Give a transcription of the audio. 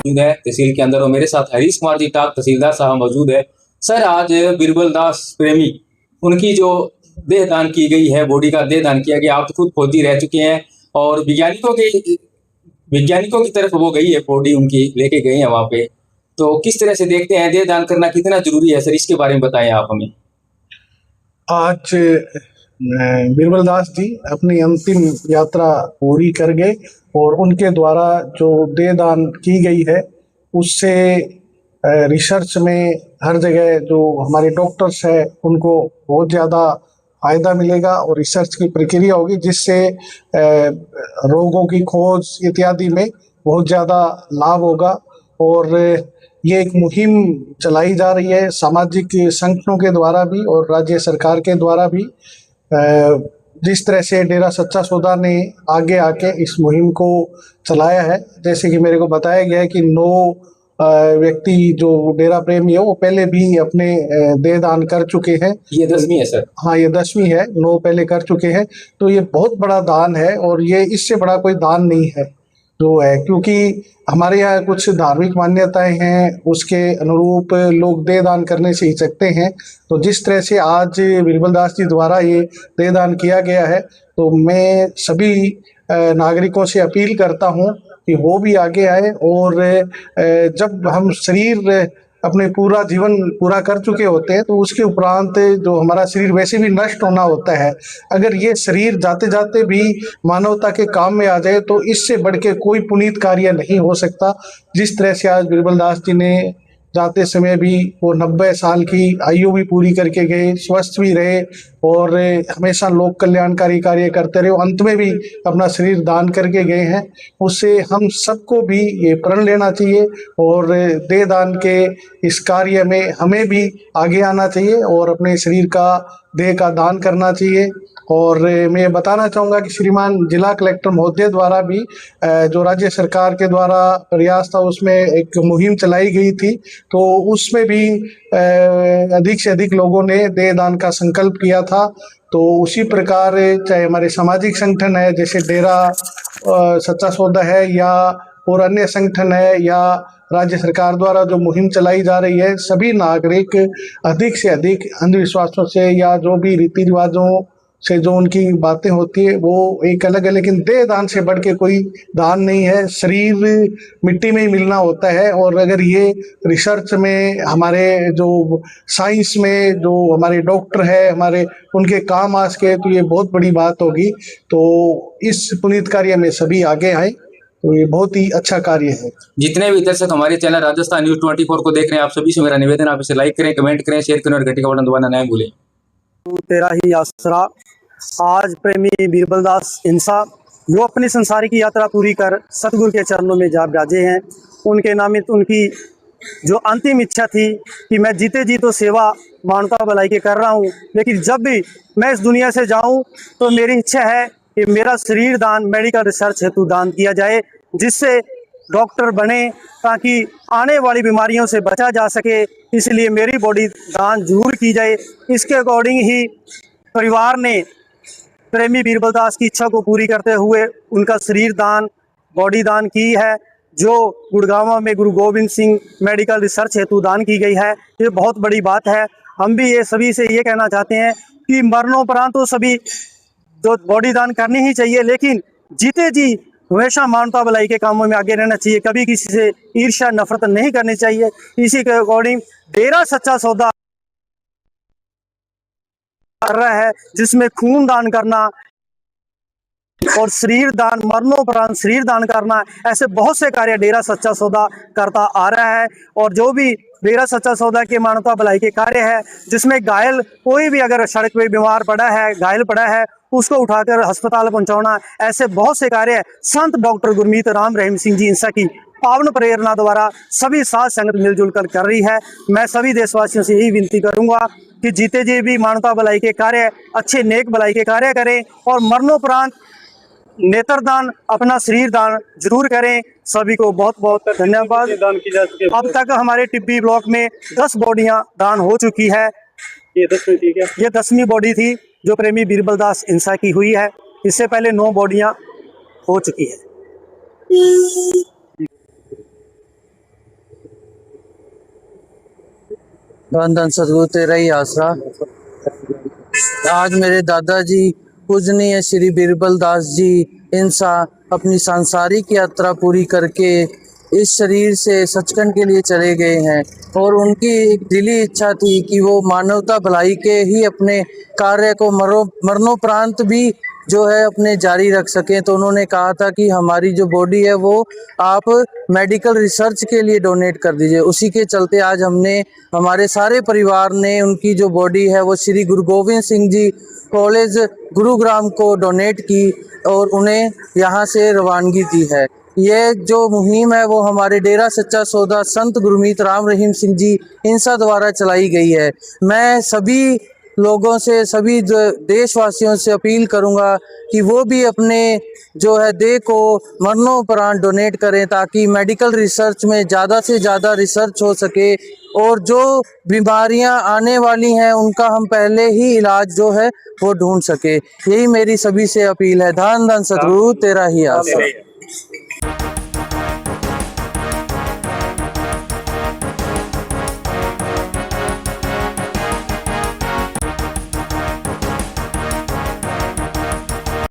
मौजूद है तहसील के अंदर और मेरे साथ हरीश कुमार जी टाक तहसीलदार साहब मौजूद है। सर, आज बीरबल दास प्रेमी उनकी जो देह दान की गई है, बॉडी का देह दान किया गया। आप तो खुद फौजी रह चुके हैं और वैज्ञानिकों की तरफ वो गई है, बॉडी उनकी लेके गए हैं वहाँ पे। तो किस तरह से देखते हैं, देह दान करना कितना जरूरी है सर, इसके बारे में बताएं आप हमें। आज बीरबल दास जी अपनी अंतिम यात्रा पूरी कर गए और उनके द्वारा जो देह दान की गई है उससे रिसर्च में हर जगह जो हमारे डॉक्टर्स हैं उनको बहुत ज़्यादा फायदा मिलेगा और रिसर्च की प्रक्रिया होगी जिससे रोगों की खोज इत्यादि में बहुत ज़्यादा लाभ होगा। और ये एक मुहिम चलाई जा रही है सामाजिक संगठनों के द्वारा भी और राज्य सरकार के द्वारा भी। जिस तरह से डेरा सच्चा सौदा ने आगे आके इस मुहिम को चलाया है, जैसे कि मेरे को बताया गया है कि 9 व्यक्ति जो डेरा प्रेमी है वो पहले भी अपने देह दान कर चुके हैं। ये 10वीं है सर? हाँ, ये 10वीं है। 9 पहले कर चुके हैं, तो ये बहुत बड़ा दान है और ये इससे बड़ा कोई दान नहीं है जो है, क्योंकि हमारे यहाँ कुछ धार्मिक मान्यताएं हैं, उसके अनुरूप लोग देह दान करने से हिचकते हैं। तो जिस तरह से आज बीरबल दास जी द्वारा ये देह दान किया गया है, तो मैं सभी नागरिकों से अपील करता हूँ कि वो भी आगे आए। और जब हम शरीर अपने पूरा जीवन पूरा कर चुके होते हैं तो उसके उपरांत जो हमारा शरीर वैसे भी नष्ट होना होता है, अगर ये शरीर जाते जाते भी मानवता के काम में आ जाए तो इससे बढ़ के कोई पुनीत कार्य नहीं हो सकता। जिस तरह से आज बीरबल दास जी ने जाते समय भी वो 90 साल की आयु भी पूरी करके गए, स्वस्थ भी रहे और हमेशा लोक कल्याणकारी कार्य करते रहे, अंत में भी अपना शरीर दान करके गए हैं। उससे हम सबको भी ये प्रण लेना चाहिए और देह दान के इस कार्य में हमें भी आगे आना चाहिए और अपने शरीर का देह का दान करना चाहिए। और मैं बताना चाहूँगा कि श्रीमान जिला कलेक्टर महोदय द्वारा भी जो राज्य सरकार के द्वारा प्रयास था उसमें एक मुहिम चलाई गई थी, तो उसमें भी अधिक से अधिक लोगों ने देह दान का संकल्प किया था। तो उसी प्रकार चाहे हमारे सामाजिक संगठन है जैसे डेरा सच्चा सौदा है या और अन्य संगठन है या राज्य सरकार द्वारा जो मुहिम चलाई जा रही है, सभी नागरिक अधिक से अधिक अंधविश्वासों से या जो भी रीति रिवाजों से जो उनकी बातें होती है वो एक अलग है, लेकिन देह दान से बढ़ के कोई दान नहीं है। शरीर मिट्टी में ही मिलना होता है और अगर ये रिसर्च में हमारे जो साइंस में जो हमारे डॉक्टर है हमारे उनके काम आ सके तो ये बहुत बड़ी बात होगी। तो इस पुनीत कार्य में सभी आगे आए तो ये बहुत ही अच्छा कार्य है। जितने भी दर्शक हमारे चैनल राजस्थान न्यूज 24 को देख रहे हैं, आप सभी से मेरा निवेदन, आप इसे लाइक करें, कमेंट करें, शेयर करें और घंटी का बटन दबाना ना भूलें। तेरा ही आसरा। आज प्रेमी बीरबल दास इंसा जो अपनी संसारी की यात्रा पूरी कर सतगुरु के चरणों में जा विराजे हैं, उनके नामित उनकी जो अंतिम इच्छा थी कि मैं जीते जी तो सेवा मानवता भलाई के कर रहा हूँ, लेकिन जब भी मैं इस दुनिया से जाऊँ तो मेरी इच्छा है कि मेरा शरीर दान मेडिकल रिसर्च हेतु दान किया जाए, जिससे डॉक्टर बने ताकि आने वाली बीमारियों से बचा जा सके। इसलिए मेरी बॉडी दान जरूर की जाए। इसके अकॉर्डिंग ही परिवार ने प्रेमी बीरबल दास की इच्छा को पूरी करते हुए उनका शरीर दान बॉडी दान की है, जो गुड़गांव में गुरु गोविंद सिंह मेडिकल रिसर्च हेतु दान की गई है। ये बहुत बड़ी बात है। हम भी ये सभी से ये कहना चाहते हैं कि मरणोपरांत तो सभी तो बॉडी दान करनी ही चाहिए, लेकिन जीते जी हमेशा मानवता भलाई के कामों में आगे रहना चाहिए, कभी किसी से ईर्ष्या नफरत नहीं करनी चाहिए। इसी के अकॉर्डिंग डेरा सच्चा सौदा कर रहा है, जिसमें खून दान करना और शरीर दान, मरणोपरांत शरीर दान करना, ऐसे बहुत से कार्य डेरा सच्चा सौदा करता आ रहा है। और जो भी डेरा सच्चा सौदा के मानवता भलाई के कार्य है, जिसमें घायल कोई भी अगर सड़क पे बीमार पड़ा है, घायल पड़ा है, उसको उठाकर अस्पताल पहुंचाना, ऐसे बहुत से कार्य संत डॉक्टर गुरमीत राम रहीम सिंह जी इंसा की पावन प्रेरणा द्वारा सभी साथ संगत मिलजुल कर रही है। मैं सभी देशवासियों से यही विनती करूंगा कि जीते जी भी मानवता भलाई के कार्य, अच्छे नेक भलाई के कार्य करें और मरणोपरांत नेत्रदान, अपना शरीर दान जरूर करें। सभी को बहुत बहुत धन्यवाद। अब तक हमारे टिब्बी ब्लॉक में 10 बॉडियां दान हो चुकी है। ये 10वीं बॉडी थी जो प्रेमी बीरबल दास इंसा की हुई है। इससे पहले 9 बॉडियां हो चुकी है। धन धन सतगुरु तेरा ही आसरा। आज मेरे दादाजी पूजनीय श्री बीरबल दास जी इंसा अपनी सांसारिक यात्रा पूरी करके इस शरीर से सचखंड के लिए चले गए हैं और उनकी एक दिली इच्छा थी कि वो मानवता भलाई के ही अपने कार्य को मरणोपरांत भी जो है अपने जारी रख सकें। तो उन्होंने कहा था कि हमारी जो बॉडी है वो आप मेडिकल रिसर्च के लिए डोनेट कर दीजिए। उसी के चलते आज हमने हमारे सारे परिवार ने उनकी जो बॉडी है वो श्री गुरु गोविंद सिंह जी कॉलेज गुरुग्राम को डोनेट की और उन्हें यहाँ से रवानगी दी है। ये जो मुहिम है वो हमारे डेरा सच्चा सौदा संत गुरमीत राम रहीम सिंह जी इंसा द्वारा चलाई गई है। मैं सभी लोगों से, सभी देशवासियों से अपील करूंगा कि वो भी अपने जो है देह को मरणोपरांत डोनेट करें ताकि मेडिकल रिसर्च में ज़्यादा से ज़्यादा रिसर्च हो सके और जो बीमारियां आने वाली हैं उनका हम पहले ही इलाज जो है वो ढूंढ सके। यही मेरी सभी से अपील है। धन धन सतगुरु तेरा ही आसरा।